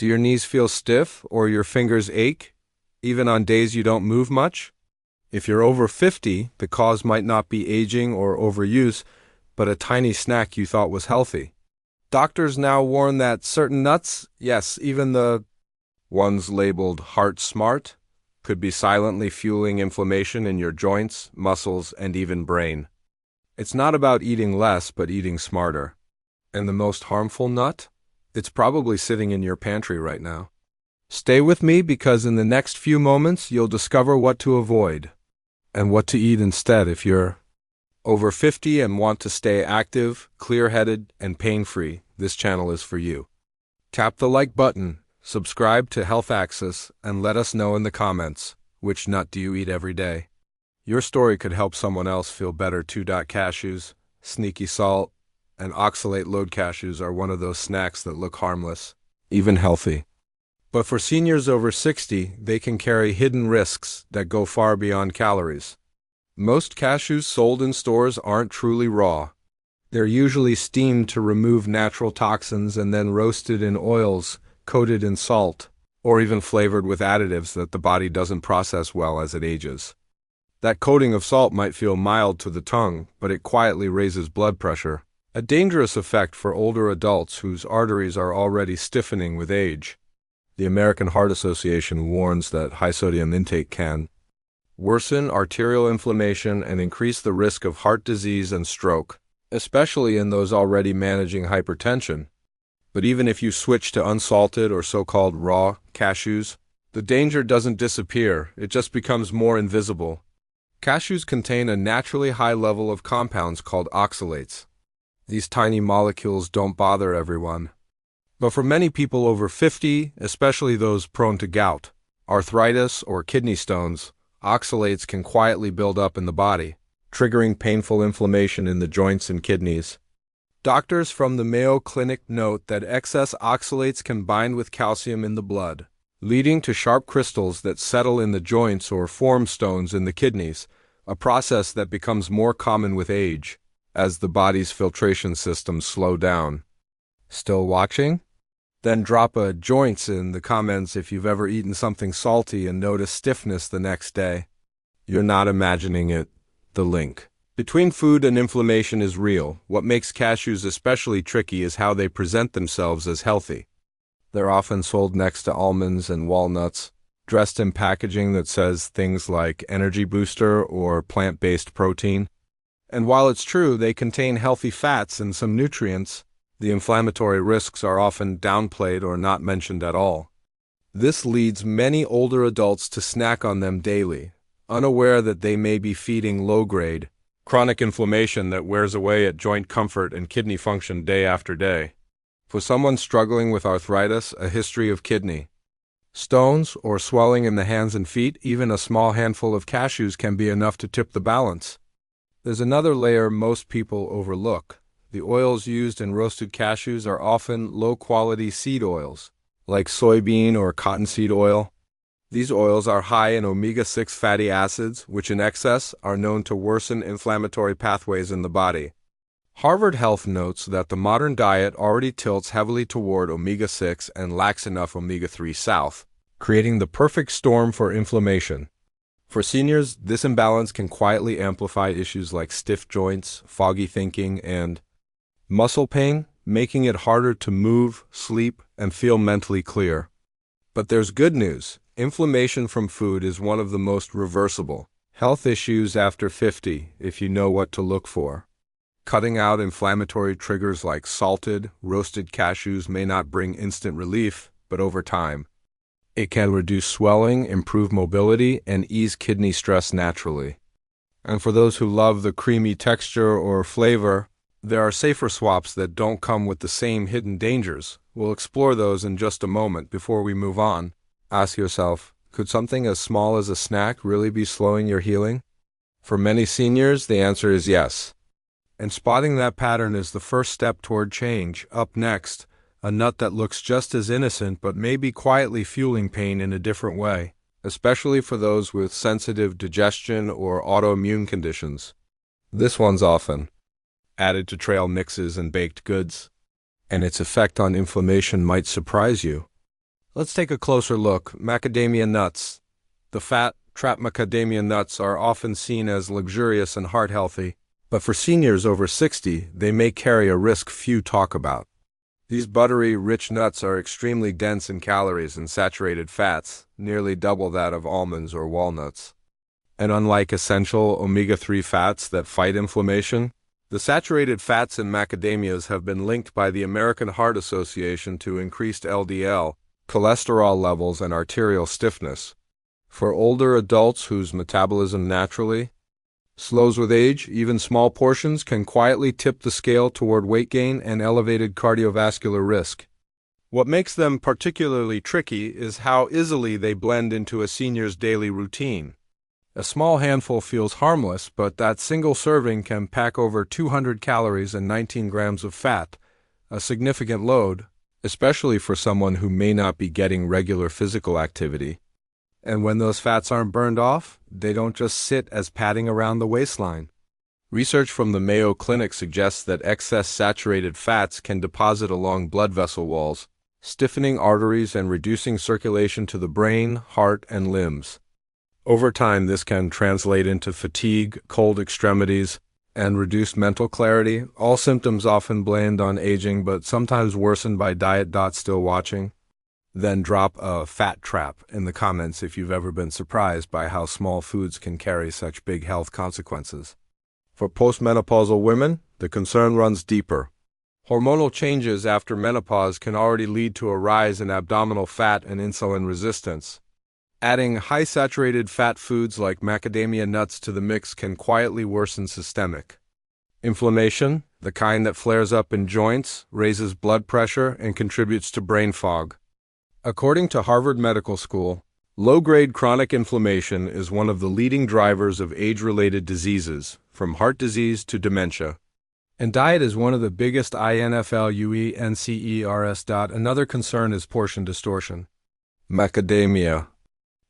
Do your knees feel stiff or your fingers ache, even on days you don't move much? If you're over 50, the cause might not be aging or overuse, but a tiny snack you thought was healthy. Doctors now warn that certain nuts, yes, even the ones labeled Heart Smart, could be silently fueling inflammation in your joints, muscles, and even brain. It's not about eating less, but eating smarter. And the most harmful nut? It's probably sitting in your pantry right now. Stay with me because in the next few moments you'll discover what to avoid and what to eat instead if you're over 50 and want to stay active, clear-headed, and pain-free. This channel is for you. Tap the like button, subscribe to Health Axis, and let us know in the comments, which nut do you eat every day? Your story could help someone else feel better too. Cashews, sneaky salt, and oxalate-load cashews are one of those snacks that look harmless, even healthy. But for seniors over 60, they can carry hidden risks that go far beyond calories. Most cashews sold in stores aren't truly raw. They're usually steamed to remove natural toxins and then roasted in oils, coated in salt, or even flavored with additives that the body doesn't process well as it ages. That coating of salt might feel mild to the tongue, but it quietly raises blood pressure, a dangerous effect for older adults whose arteries are already stiffening with age. The American Heart Association warns that high sodium intake can worsen arterial inflammation and increase the risk of heart disease and stroke, especially in those already managing hypertension. But even if you switch to unsalted or so-called raw cashews, the danger doesn't disappear, it just becomes more invisible. Cashews contain a naturally high level of compounds called oxalates. These tiny molecules don't bother everyone. But for many people over 50, especially those prone to gout, arthritis, or kidney stones, oxalates can quietly build up in the body, triggering painful inflammation in the joints and kidneys. Doctors from the Mayo Clinic note that excess oxalates can bind with calcium in the blood, leading to sharp crystals that settle in the joints or form stones in the kidneys, a process that becomes more common with age, as the body's filtration systems slow down. Still watching? Then drop a joints in the comments if you've ever eaten something salty and noticed stiffness the next day. You're not imagining it. The link between food and inflammation is real. What makes cashews especially tricky is how they present themselves as healthy. They're often sold next to almonds and walnuts, dressed in packaging that says things like energy booster or plant-based protein. And while it's true they contain healthy fats and some nutrients, the inflammatory risks are often downplayed or not mentioned at all. This leads many older adults to snack on them daily, unaware that they may be feeding low-grade, chronic inflammation that wears away at joint comfort and kidney function day after day. For someone struggling with arthritis, a history of kidney stones, or swelling in the hands and feet, even a small handful of cashews can be enough to tip the balance. There's another layer most people overlook. The oils used in roasted cashews are often low-quality seed oils, like soybean or cottonseed oil. These oils are high in omega-6 fatty acids, which in excess are known to worsen inflammatory pathways in the body. Harvard Health notes that the modern diet already tilts heavily toward omega-6 and lacks enough omega-3 south, creating the perfect storm for inflammation. For seniors, this imbalance can quietly amplify issues like stiff joints, foggy thinking, and muscle pain, making it harder to move, sleep, and feel mentally clear. But there's good news. Inflammation from food is one of the most reversible health issues after 50 if you know what to look for. Cutting out inflammatory triggers like salted, roasted cashews may not bring instant relief, but over time, it can reduce swelling, improve mobility, and ease kidney stress naturally. And for those who love the creamy texture or flavor, there are safer swaps that don't come with the same hidden dangers. We'll explore those in just a moment. Before we move on, ask yourself, could something as small as a snack really be slowing your healing? For many seniors, the answer is yes. And spotting that pattern is the first step toward change. Up next, a nut that looks just as innocent but may be quietly fueling pain in a different way, especially for those with sensitive digestion or autoimmune conditions. This one's often added to trail mixes and baked goods, and its effect on inflammation might surprise you. Let's take a closer look. Macadamia nuts. The fat-trapped macadamia nuts are often seen as luxurious and heart-healthy, but for seniors over 60, they may carry a risk few talk about. These buttery, rich nuts are extremely dense in calories and saturated fats, nearly double that of almonds or walnuts. And unlike essential omega-3 fats that fight inflammation, the saturated fats in macadamias have been linked by the American Heart Association to increased LDL, cholesterol levels, and arterial stiffness. For older adults whose metabolism naturally slows with age, even small portions can quietly tip the scale toward weight gain and elevated cardiovascular risk. What makes them particularly tricky is how easily they blend into a senior's daily routine. A small handful feels harmless, but that single serving can pack over 200 calories and 19 grams of fat, a significant load, especially for someone who may not be getting regular physical activity. And when those fats aren't burned off, they don't just sit as padding around the waistline. Research from the Mayo Clinic suggests that excess saturated fats can deposit along blood vessel walls, stiffening arteries and reducing circulation to the brain, heart, and limbs. Over time, this can translate into fatigue, cold extremities, and reduced mental clarity, all symptoms often blamed on aging but sometimes worsened by diet. Still watching? Then drop a fat trap in the comments if you've ever been surprised by how small foods can carry such big health consequences. For postmenopausal women, the concern runs deeper. Hormonal changes after menopause can already lead to a rise in abdominal fat and insulin resistance. Adding high-saturated fat foods like macadamia nuts to the mix can quietly worsen systemic inflammation, the kind that flares up in joints, raises blood pressure, and contributes to brain fog. According to Harvard Medical School, low-grade chronic inflammation is one of the leading drivers of age-related diseases, from heart disease to dementia. And diet is one of the biggest influencers. Another concern is portion distortion. Macadamia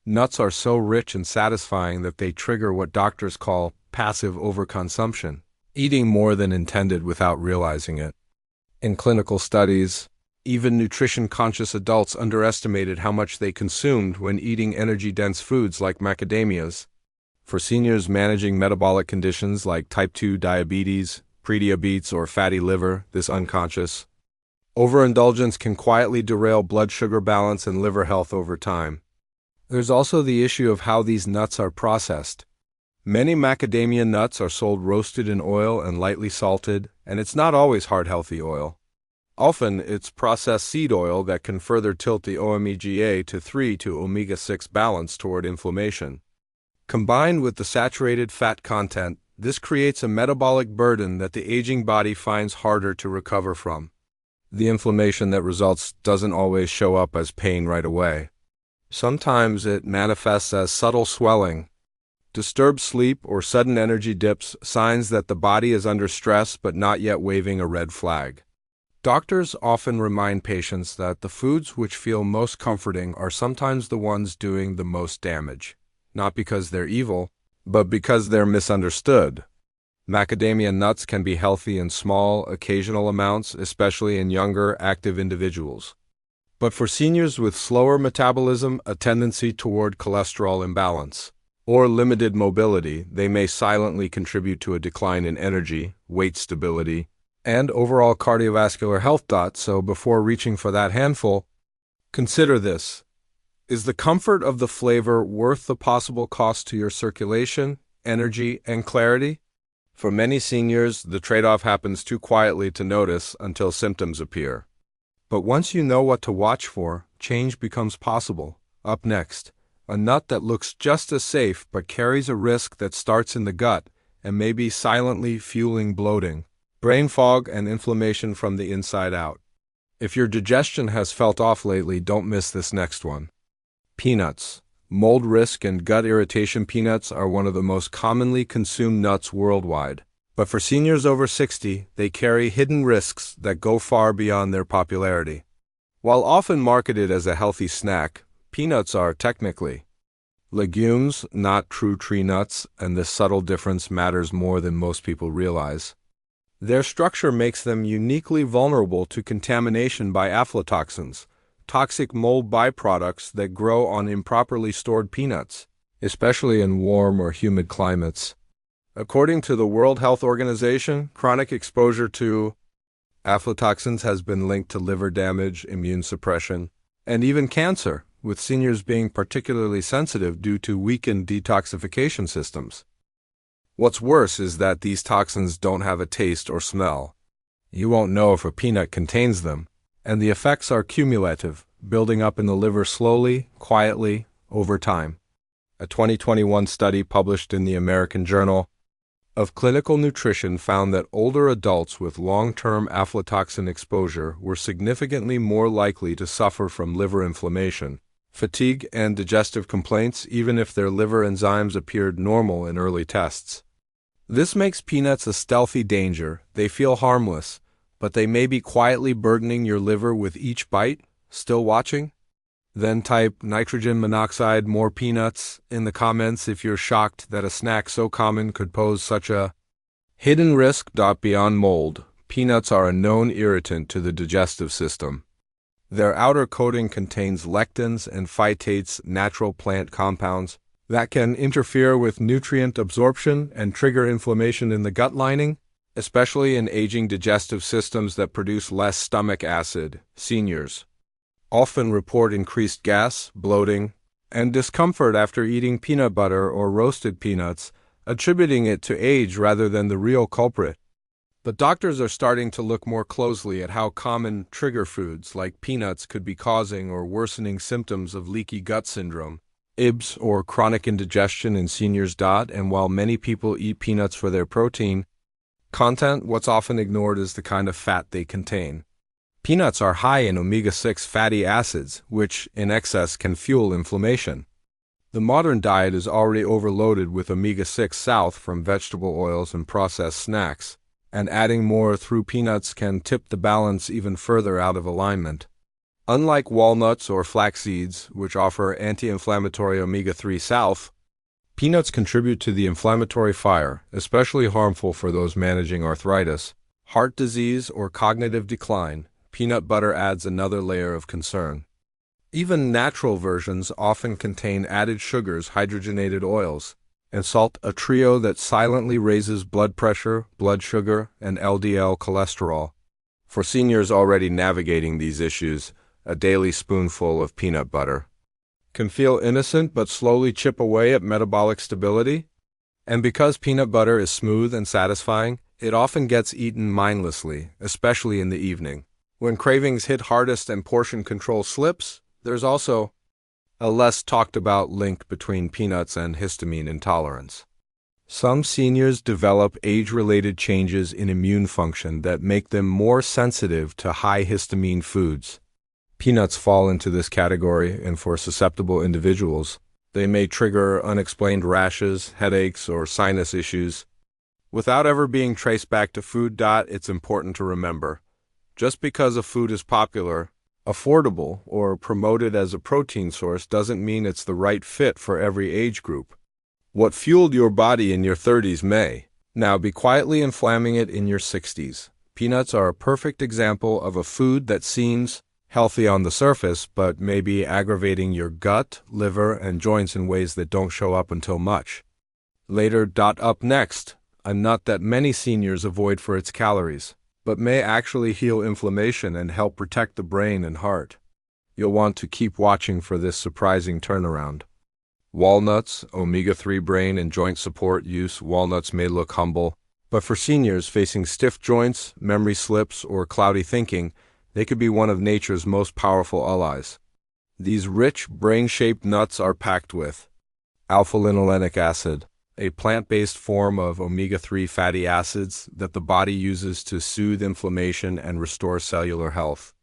nuts are so rich and satisfying that they trigger what doctors call passive overconsumption, eating more than intended without realizing it. In clinical studies, even nutrition-conscious adults underestimated how much they consumed when eating energy-dense foods like macadamias. For seniors managing metabolic conditions like type 2 diabetes, prediabetes, or fatty liver, this unconscious overindulgence can quietly derail blood sugar balance and liver health over time. There's also the issue of how these nuts are processed. Many macadamia nuts are sold roasted in oil and lightly salted, and it's not always heart-healthy oil. Often, it's processed seed oil that can further tilt the omega to 3 to omega-6 balance toward inflammation. Combined with the saturated fat content, this creates a metabolic burden that the aging body finds harder to recover from. The inflammation that results doesn't always show up as pain right away. Sometimes it manifests as subtle swelling, disturbed sleep, or sudden energy dips, signs that the body is under stress but not yet waving a red flag. Doctors often remind patients that the foods which feel most comforting are sometimes the ones doing the most damage, not because they're evil, but because they're misunderstood. Macadamia nuts can be healthy in small, occasional amounts, especially in younger, active individuals. But for seniors with slower metabolism, a tendency toward cholesterol imbalance, or limited mobility, they may silently contribute to a decline in energy, weight stability, and overall cardiovascular health. So before reaching for that handful, consider this. Is the comfort of the flavor worth the possible cost to your circulation, energy, and clarity? For many seniors, the trade-off happens too quietly to notice until symptoms appear. But once you know what to watch for, change becomes possible. Up next, a nut that looks just as safe but carries a risk that starts in the gut and may be silently fueling bloating, brain fog, and inflammation from the inside out. If your digestion has felt off lately, don't miss this next one. Peanuts. Mold risk and gut irritation. Peanuts are one of the most commonly consumed nuts worldwide. But for seniors over 60, they carry hidden risks that go far beyond their popularity. While often marketed as a healthy snack, peanuts are technically legumes, not true tree nuts, and this subtle difference matters more than most people realize. Their structure makes them uniquely vulnerable to contamination by aflatoxins, toxic mold byproducts that grow on improperly stored peanuts, especially in warm or humid climates. According to the World Health Organization, chronic exposure to aflatoxins has been linked to liver damage, immune suppression, and even cancer, with seniors being particularly sensitive due to weakened detoxification systems. What's worse is that these toxins don't have a taste or smell. You won't know if a peanut contains them, and the effects are cumulative, building up in the liver slowly, quietly, over time. A 2021 study published in the American Journal of Clinical Nutrition found that older adults with long-term aflatoxin exposure were significantly more likely to suffer from liver inflammation, fatigue, and digestive complaints, even if their liver enzymes appeared normal in early tests. This makes peanuts a stealthy danger. They feel harmless, but they may be quietly burdening your liver with each bite. Still watching? Then type nitrogen monoxide more peanuts in the comments if you're shocked that a snack so common could pose such a hidden risk. Beyond mold, peanuts are a known irritant to the digestive system. Their outer coating contains lectins and phytates, natural plant compounds, that can interfere with nutrient absorption and trigger inflammation in the gut lining, especially in aging digestive systems that produce less stomach acid. Seniors often report increased gas, bloating, and discomfort after eating peanut butter or roasted peanuts, attributing it to age rather than the real culprit. But doctors are starting to look more closely at how common trigger foods like peanuts could be causing or worsening symptoms of leaky gut syndrome, IBS, or chronic indigestion in seniors. And while many people eat peanuts for their protein content, what's often ignored is the kind of fat they contain. Peanuts are high in omega-6 fatty acids, which, in excess, can fuel inflammation. The modern diet is already overloaded with omega-6 south from vegetable oils and processed snacks, and adding more through peanuts can tip the balance even further out of alignment. Unlike walnuts or flax seeds, which offer anti-inflammatory omega-3 south, peanuts contribute to the inflammatory fire, especially harmful for those managing arthritis, heart disease, or cognitive decline. Peanut butter adds another layer of concern. Even natural versions often contain added sugars, hydrogenated oils, and salt, a trio that silently raises blood pressure, blood sugar, and LDL cholesterol. For seniors already navigating these issues, a daily spoonful of peanut butter can feel innocent but slowly chip away at metabolic stability. And because peanut butter is smooth and satisfying, it often gets eaten mindlessly, especially in the evening. When cravings hit hardest and portion control slips, there's also a less talked about link between peanuts and histamine intolerance. Some seniors develop age-related changes in immune function that make them more sensitive to high histamine foods. Peanuts fall into this category, and for susceptible individuals, they may trigger unexplained rashes, headaches, or sinus issues. Without ever being traced back to food. It's important to remember, just because a food is popular, affordable, or promoted as a protein source doesn't mean it's the right fit for every age group. What fueled your body in your 30s may now be quietly inflaming it in your 60s. Peanuts are a perfect example of a food that seems healthy on the surface, but may be aggravating your gut, liver, and joints in ways that don't show up until much later. Up next, a nut that many seniors avoid for its calories, but may actually heal inflammation and help protect the brain and heart. You'll want to keep watching for this surprising turnaround. Walnuts, omega-3 brain and joint support use. Walnuts may look humble, but for seniors facing stiff joints, memory slips, or cloudy thinking, they could be one of nature's most powerful allies. These rich, brain-shaped nuts are packed with alpha-linolenic acid, a plant-based form of omega-3 fatty acids that the body uses to soothe inflammation and restore cellular health.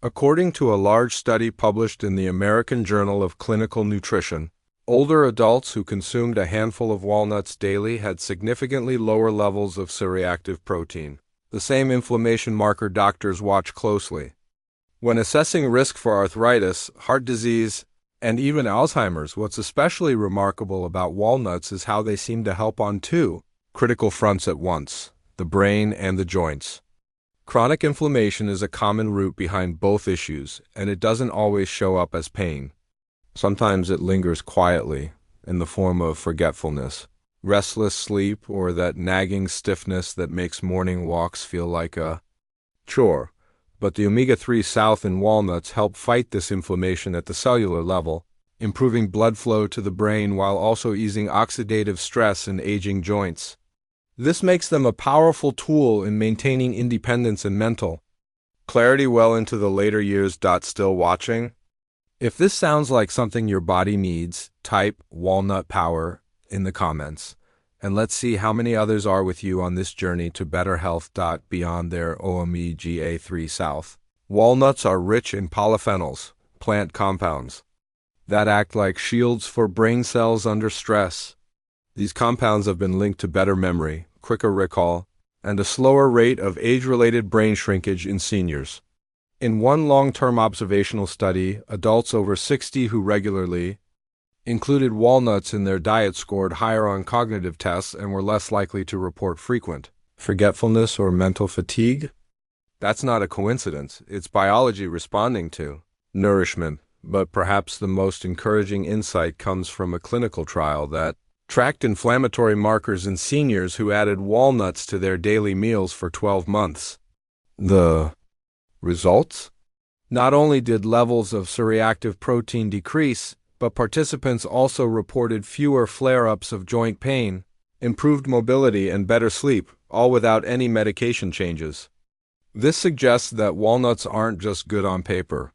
According to a large study published in the American Journal of Clinical Nutrition, older adults who consumed a handful of walnuts daily had significantly lower levels of C-reactive protein, the same inflammation marker doctors watch closely. When assessing risk for arthritis, heart disease, and even Alzheimer's, what's especially remarkable about walnuts is how they seem to help on two critical fronts at once: the brain and the joints. Chronic inflammation is a common root behind both issues, and it doesn't always show up as pain. Sometimes it lingers quietly, in the form of forgetfulness, restless sleep, or that nagging stiffness that makes morning walks feel like a chore. But the omega-3 south in walnuts help fight this inflammation at the cellular level, improving blood flow to the brain while also easing oxidative stress in aging joints. This makes them a powerful tool in maintaining independence and mental clarity well into the later years. Still watching? If this sounds like something your body needs, type walnut power in the comments, and let's see how many others are with you on this journey to better health. Beyond their omega-3 south, walnuts are rich in polyphenols, plant compounds, that act like shields for brain cells under stress. These compounds have been linked to better memory, quicker recall, and a slower rate of age-related brain shrinkage in seniors. In one long-term observational study, adults over 60 who regularly included walnuts in their diet scored higher on cognitive tests and were less likely to report frequent forgetfulness or mental fatigue. That's not a coincidence. It's biology responding to nourishment. But perhaps the most encouraging insight comes from a clinical trial that tracked inflammatory markers in seniors who added walnuts to their daily meals for 12 months. The results? Not only did levels of C-reactive protein decrease, but participants also reported fewer flare-ups of joint pain, improved mobility, and better sleep, all without any medication changes. This suggests that walnuts aren't just good on paper.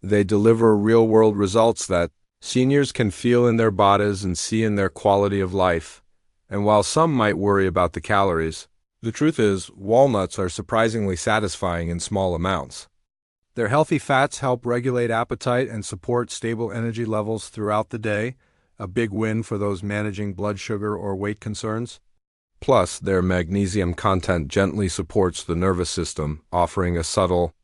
They deliver real-world results that seniors can feel in their bodies and see in their quality of life. And while some might worry about the calories, the truth is walnuts are surprisingly satisfying in small amounts. Their healthy fats help regulate appetite and support stable energy levels throughout the day, a big win for those managing blood sugar or weight concerns. Plus, their magnesium content gently supports the nervous system, offering a subtle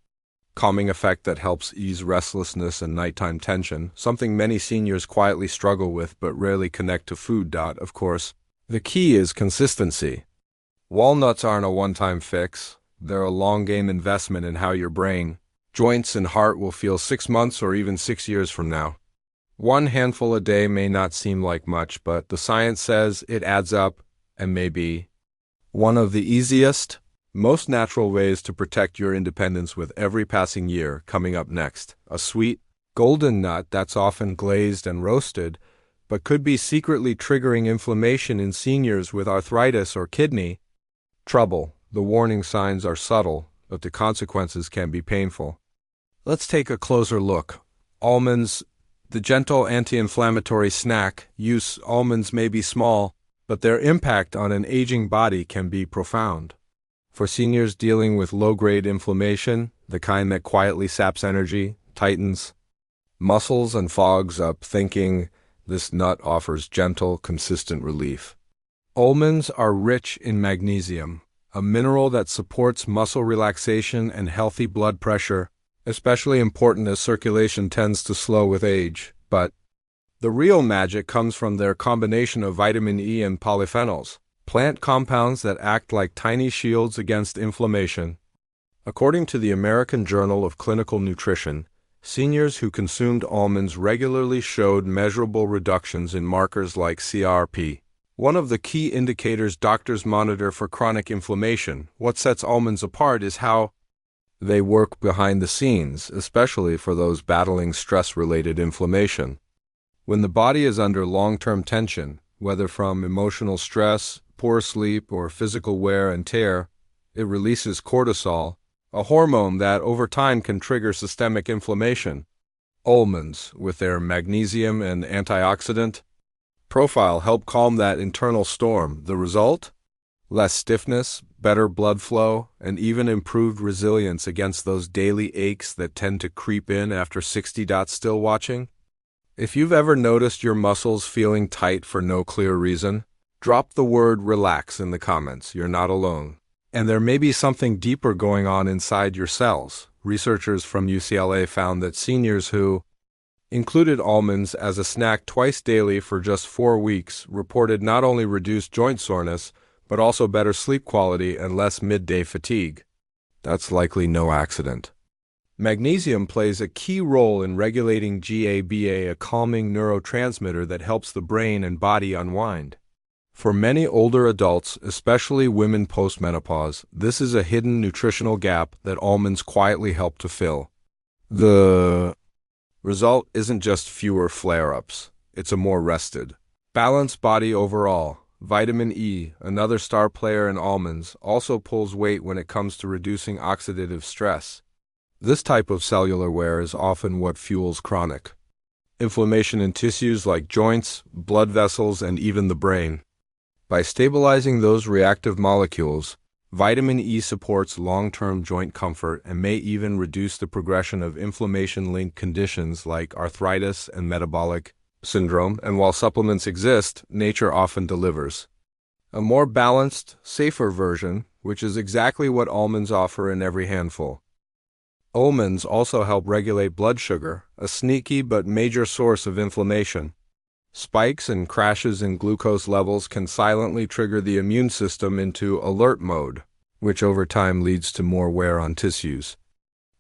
calming effect that helps ease restlessness and nighttime tension, something many seniors quietly struggle with but rarely connect to food. Of course, the key is consistency. Walnuts aren't a one-time fix. They're a long-game investment in how your brain, joints, and heart will feel 6 months or even 6 years from now. One handful a day may not seem like much, but the science says it adds up and may be one of the easiest, most natural ways to protect your independence with every passing year. Coming up next, a sweet, golden nut that's often glazed and roasted, but could be secretly triggering inflammation in seniors with arthritis or kidney trouble. The warning signs are subtle, but the consequences can be painful. Let's take a closer look. Almonds, the gentle anti-inflammatory snack. Almonds may be small, but their impact on an aging body can be profound. For seniors dealing with low-grade inflammation, the kind that quietly saps energy, tightens muscles, and fogs up thinking, this nut offers gentle, consistent relief. Almonds are rich in magnesium, a mineral that supports muscle relaxation and healthy blood pressure, especially important as circulation tends to slow with age. But the real magic comes from their combination of vitamin E and polyphenols, plant compounds that act like tiny shields against inflammation. According to the American Journal of Clinical Nutrition, seniors who consumed almonds regularly showed measurable reductions in markers like CRP, one of the key indicators doctors monitor for chronic inflammation. What sets almonds apart is how they work behind the scenes, especially for those battling stress-related inflammation. When the body is under long-term tension, whether from emotional stress, poor sleep, or physical wear and tear, it releases cortisol, a hormone that over time can trigger systemic inflammation. Almonds, with their magnesium and antioxidant profile, help calm that internal storm. The result? Less stiffness, better blood flow, and even improved resilience against those daily aches that tend to creep in after 60. Still watching? If you've ever noticed your muscles feeling tight for no clear reason, drop the word relax in the comments. You're not alone. And there may be something deeper going on inside your cells. Researchers from UCLA found that seniors who included almonds as a snack twice daily for just 4 weeks reported not only reduced joint soreness, but also better sleep quality and less midday fatigue. That's likely no accident. Magnesium plays a key role in regulating GABA, a calming neurotransmitter that helps the brain and body unwind. For many older adults, especially women post-menopause, this is a hidden nutritional gap that almonds quietly help to fill. The result isn't just fewer flare-ups, it's a more rested, balanced body overall. Vitamin E, another star player in almonds, also pulls weight when it comes to reducing oxidative stress. This type of cellular wear is often what fuels chronic inflammation in tissues like joints, blood vessels, and even the brain. By stabilizing those reactive molecules, vitamin E supports long-term joint comfort and may even reduce the progression of inflammation-linked conditions like arthritis and metabolic syndrome. And while supplements exist, nature often delivers a more balanced, safer version, which is exactly what almonds offer in every handful. Almonds also help regulate blood sugar, a sneaky but major source of inflammation. Spikes and crashes in glucose levels can silently trigger the immune system into alert mode, which over time leads to more wear on tissues.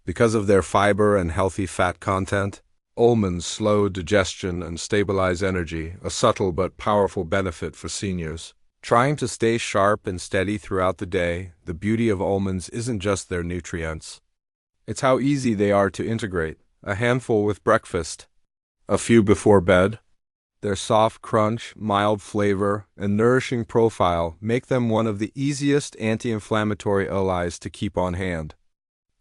Because of their fiber and healthy fat content, almonds slow digestion and stabilize energy, a subtle but powerful benefit for seniors. Trying to stay sharp and steady throughout the day, the beauty of almonds isn't just their nutrients. It's how easy they are to integrate, a handful with breakfast, a few before bed. Their soft crunch, mild flavor, and nourishing profile make them one of the easiest anti-inflammatory allies to keep on hand.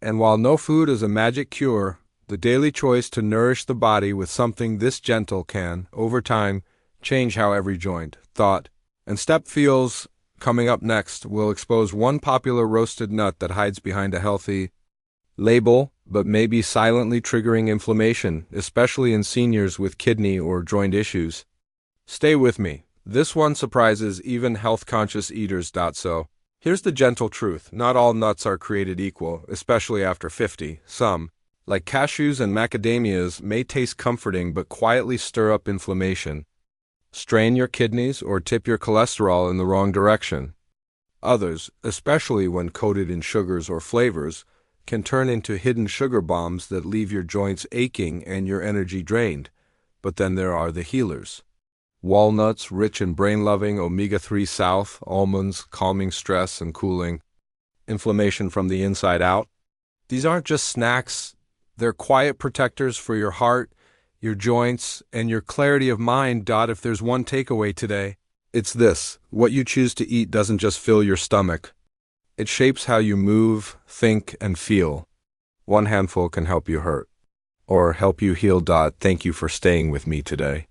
And while no food is a magic cure, the daily choice to nourish the body with something this gentle can, over time, change how every joint, thought, and step feels. Coming up next, we'll expose one popular roasted nut that hides behind a healthy label, but may be silently triggering inflammation, especially in seniors with kidney or joint issues. Stay with me. This one surprises even health-conscious eaters. So, here's the gentle truth. Not all nuts are created equal, especially after 50. Some, like cashews and macadamias, may taste comforting but quietly stir up inflammation, strain your kidneys, or tip your cholesterol in the wrong direction. Others, especially when coated in sugars or flavors, can turn into hidden sugar bombs that leave your joints aching and your energy drained. But then there are the healers. Walnuts, rich in brain-loving omega-3 south, almonds, calming stress and cooling inflammation from the inside out. These aren't just snacks, they're quiet protectors for your heart, your joints, and your clarity of mind. If there's one takeaway today, it's this: what you choose to eat doesn't just fill your stomach. It shapes how you move, think, and feel. One handful can help you hurt, or help you heal. Thank you for staying with me today.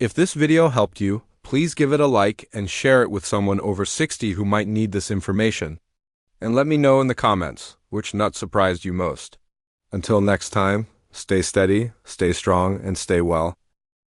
If this video helped you, please give it a like and share it with someone over 60 who might need this information. And let me know in the comments which nut surprised you most. Until next time, stay steady, stay strong, and stay well.